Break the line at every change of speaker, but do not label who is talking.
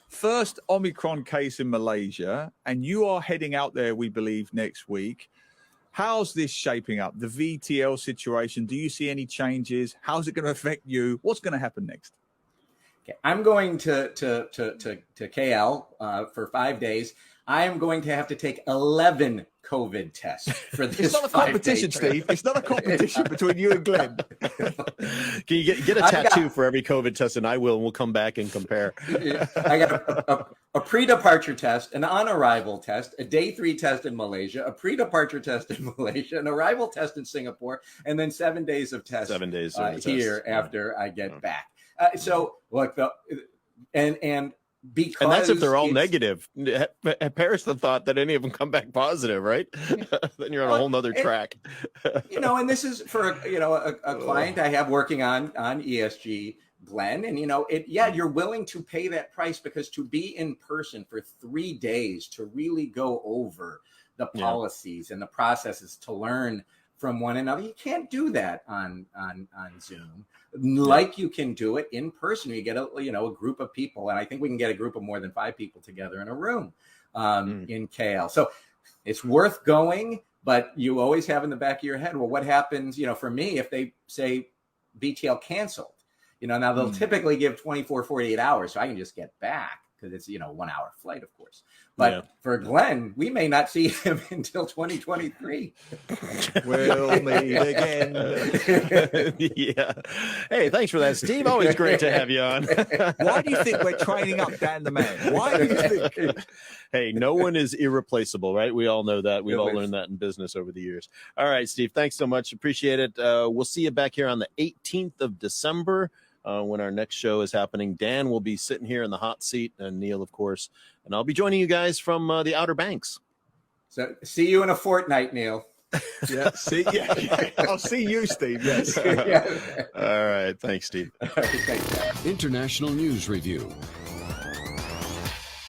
First Omicron case in Malaysia, and you are heading out there, we believe, next week. How's this shaping up? The VTL situation, do you see any changes? How's it going to affect you? What's going to happen next?
Okay. I'm going to KL for 5 days. I am going to have to take 11 COVID tests for this.
It's not a competition, Steve. It's not a competition between you and Glenn.
Can you get a tattoo for every COVID test, and I will, and we'll come back and compare.
I got a pre-departure test, an on-arrival test, a day 3 test in Malaysia, a pre-departure test in Malaysia, an arrival test in Singapore, and then 7 days of tests
7 days
here after I get back. So look, and because
and that's if they're all negative. Perish the thought that any of them come back positive, right? Then you're on a whole nother track.
And this is for a client I have working on ESG, Glenn, and you're willing to pay that price, because to be in person for 3 days to really go over the policies and the processes to learn from one another, you can't do that on Zoom like you can do it in person. You get a group of people, and I think we can get a group of more than 5 people together in a room in KL. So it's worth going, but you always have in the back of your head, well, what happens, for me, if they say VTL canceled, now they'll typically give 24, 48 hours, so I can just get back, because it's 1 hour flight, of course. But for Glenn, we may not see him until 2023.
We'll meet again.
Yeah. Hey, thanks for that, Steve. Always great to have you on.
Why do you think we're training up Dan the Man? Why do you think?
Hey, no one is irreplaceable, right? We all know that. We've all learned that in business over the years. All right, Steve, thanks so much. Appreciate it. We'll see you back here on the 18th of December. When our next show is happening. Dan will be sitting here in the hot seat, and Neil, of course, and I'll be joining you guys from the Outer Banks.
So see you in a fortnight, Neil.
Yeah, I'll see you, Steve. Yes.
All right. Thanks, Steve.
Thanks,
International News Review